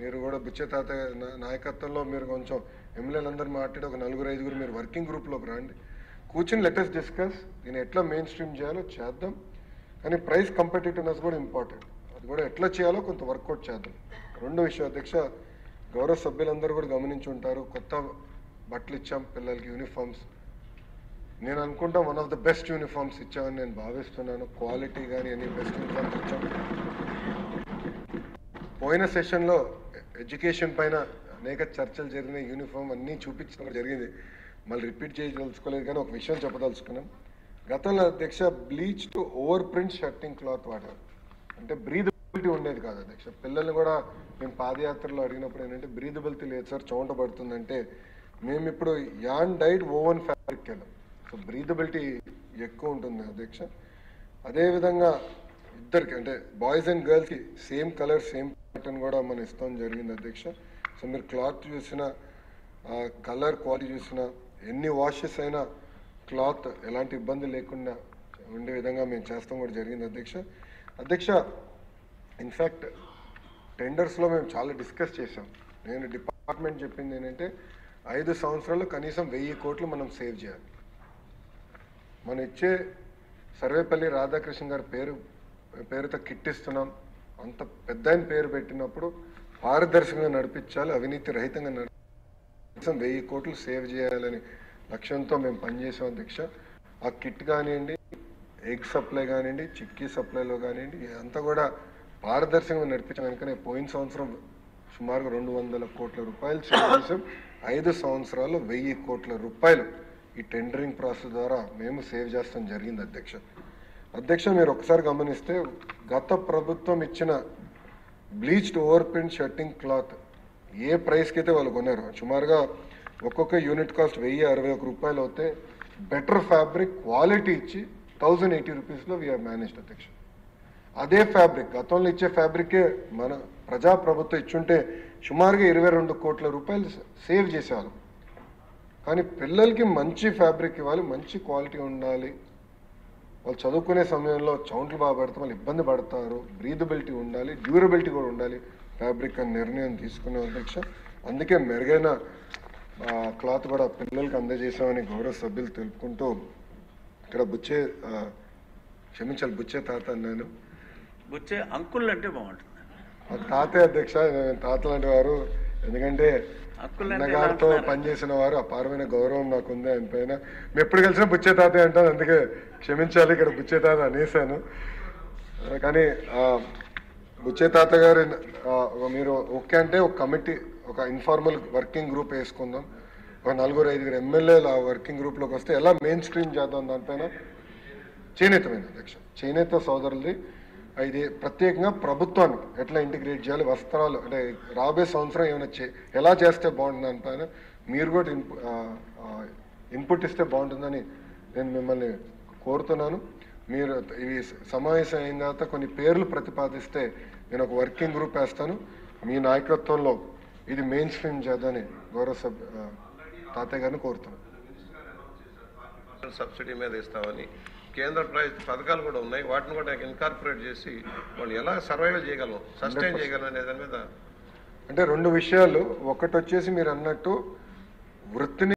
మీరు కూడా బుచ్చే తాత నాయకత్వంలో మీరు కొంచెం ఎమ్మెల్యేలందరూ మాట్లాడి ఒక 4-5 మీరు వర్కింగ్ గ్రూప్లోకి రండి, కూర్చుని లెటెస్ట్ డిస్కస్, దీన్ని ఎట్లా మెయిన్ స్ట్రీమ్ చేయాలో చేద్దాం. కానీ ప్రైస్ కంపిటేటివ్నెస్ కూడా ఇంపార్టెంట్, అది కూడా ఎట్లా చేయాలో కొంత వర్కౌట్ చేద్దాం. రెండో విషయం అధ్యక్ష, గౌరవ సభ్యులందరూ కూడా గమనించి ఉంటారు, కొత్త బట్టలు ఇచ్చాం పిల్లలకి, యూనిఫామ్స్. నేను అనుకుంటా one of the best uniforms ఇచ్చామని నేను భావిస్తున్నాను. క్వాలిటీ కానీ అన్ని బెస్ట్ యూనిఫామ్స్ ఇచ్చాం. పోయిన సెషన్లో ఎడ్యుకేషన్ పైన అనేక చర్చలు జరిగినాయి, యూనిఫామ్ అన్నీ చూపించడం జరిగింది, మళ్ళీ రిపీట్ చేయదలుచుకోలేదు. కానీ ఒక విషయం చెప్పదలుచుకున్నాం. గతంలో అధ్యక్ష bleach to over print shirting cloth వాడారు, అంటే బ్రీదబిలిటీ ఉండేది కాదు అధ్యక్ష. పిల్లల్ని కూడా మేము పాదయాత్రలో అడిగినప్పుడు ఏంటంటే బ్రీదబిలిటీ లేదు సార్, చెమట పడుతుందంటే మేము ఇప్పుడు యాన్ డైడ్ ఓవెన్ ఫ్యాబ్రిక్ వెళ్ళాం. సో బ్రీదబిలిటీ ఎక్కువ ఉంటుంది అధ్యక్ష. అదేవిధంగా ఇద్దరికి అంటే బాయ్స్ అండ్ గర్ల్స్కి సేమ్ కలర్ సేమ్ ప్యాటర్న్ కూడా మనం ఇస్తాం జరిగింది అధ్యక్ష. సో మీరు క్లాత్ చూసినా, కలర్ క్వాలిటీ చూసినా, ఎన్ని వాషెస్ అయినా క్లాత్ ఎలాంటి ఇబ్బంది లేకుండా ఉండే విధంగా మేము చేస్తాం కూడా జరిగింది అధ్యక్ష. అధ్యక్ష ఇన్ఫ్యాక్ట్ టెండర్స్లో మేము చాలా డిస్కస్ చేసాం. నేను డిపార్ట్మెంట్ చెప్పింది ఏంటంటే 5 సంవత్సరాలు కనీసం 1000 కోట్లు మనం సేవ్ చేయాలి. మనం ఇచ్చే సర్వేపల్లి రాధాకృష్ణ గారి పేరుతో కిట్ ఇస్తున్నాం, అంత పెద్ద ఆయన పేరు పెట్టినప్పుడు పారదర్శకంగా నడిపించాలి, అవినీతి రహితంగా కనీసం 1000 కోట్లు సేవ్ చేయాలని లక్ష్యంతో మేము పనిచేసాం అధ్యక్ష. ఆ కిట్ కానివ్వండి, ఎగ్ సప్లై కానివ్వండి, చిక్కీ సప్లైలో కానివ్వండి, అంతా కూడా పారదర్శకంగా నడిపించాం. కనుకనే పోయిన సంవత్సరం సుమారుగా 200 కోట్ల రూపాయలు సేవ్ చేసాం. 5 సంవత్సరాల్లో 1000 కోట్ల రూపాయలు ఈ టెండరింగ్ ప్రాసెస్ ద్వారా మేము సేవ్ చేస్తాం జరిగింది అధ్యక్ష. అధ్యక్ష మీరు ఒకసారి గమనిస్తే గత ప్రభుత్వం ఇచ్చిన bleached over print shirting cloth ఏ ప్రైస్కి అయితే వాళ్ళు కొన్నారు, సుమారుగా ఒక్కొక్క యూనిట్ కాస్ట్ 1061 రూపాయలు అవుతే బెటర్ ఫ్యాబ్రిక్ క్వాలిటీ ఇచ్చి 1080 రూపీస్లో వీఆర్ మేనేజ్డ్ అధ్యక్ష. అదే ఫ్యాబ్రిక్ గతంలో ఇచ్చే ఫ్యాబ్రికే మన ప్రజాప్రభుత్వం ఇచ్చుంటే సుమారుగా 22 కోట్ల రూపాయలు సేవ్ చేసేవాళ్ళం. కానీ పిల్లలకి మంచి ఫ్యాబ్రిక్ ఇవ్వాలి, మంచి క్వాలిటీ ఉండాలి, వాళ్ళు చదువుకునే సమయంలో చౌంట్లు బాగా పడితే వాళ్ళు ఇబ్బంది పడతారు, బ్రీదబిలిటీ ఉండాలి, డ్యూరబిలిటీ కూడా ఉండాలి ఫ్యాబ్రిక్ అని నిర్ణయం తీసుకున్నాం అధ్యక్ష. అందుకే మెరుగైన క్లాత్ కూడా పిల్లలకి అందజేసామని గౌరవ సభ్యులు తెలుపుకుంటూ, ఇక్కడ బుచ్చే తాత అన్నాను, బుచ్చే అంకుల్ అంటే బాగుంటుంది. తాతే అధ్యక్ష, తాత లాంటి వారు, ఎందుకంటే అన్నగారితో పనిచేసిన వారు, అపారమైన గౌరవం నాకుంది ఆయన పైన. మేము ఎప్పుడు కలిసినా బుచ్చే తాతే అంటాను, అందుకే క్షమించాలి ఇక్కడ బుచ్చే తాత అనేసాను. కానీ బుచ్చే తాత గారు మీరు ఓకే అంటే ఒక కమిటీ, ఒక ఇన్ఫార్మల్ వర్కింగ్ గ్రూప్ వేసుకుందాం, ఒక 4-5 ఎమ్మెల్యేలు ఆ వర్కింగ్ గ్రూప్లోకి వస్తే ఎలా మెయిన్ స్ట్రీమ్ చేద్దాం దానిపైన చేనేతమైన అధ్యక్ష, చేనేత సోదరులది ఇది ప్రత్యేకంగా ప్రభుత్వానికి ఎట్లా ఇంటిగ్రేట్ చేయాలి, వస్త్రాలు అంటే రాబోయే సంవత్సరం ఏమైనా ఎలా చేస్తే బాగుంటుంది దానిపైన మీరు కూడా ఇన్పుట్ ఇస్తే బాగుంటుందని నేను మిమ్మల్ని కోరుతున్నాను. మీరు ఇవి సమావేశం అయిన తర్వాత కొన్ని పేర్లు ప్రతిపాదిస్తే నేను ఒక వర్కింగ్ గ్రూప్ వేస్తాను, మీ నాయకత్వంలో ఇది మెయిన్ స్ట్రీమ్ చేద్దని గౌరవ తాతయ్య గారిని కోరుతున్నాను. సబ్సిడీ మీద ఇస్తామని కేంద్ర పథకాలు కూడా ఉన్నాయి, వాటిని కూడా ఇన్కార్పొరేట్ చేసి వాళ్ళు ఎలా సర్వైవ్ చేయగలం, సస్టైన్ చేయగలం అనే దాని మీద అంటే 2 విషయాలు. ఒకటి వచ్చేసి మీరు అన్నట్టు వృత్తిని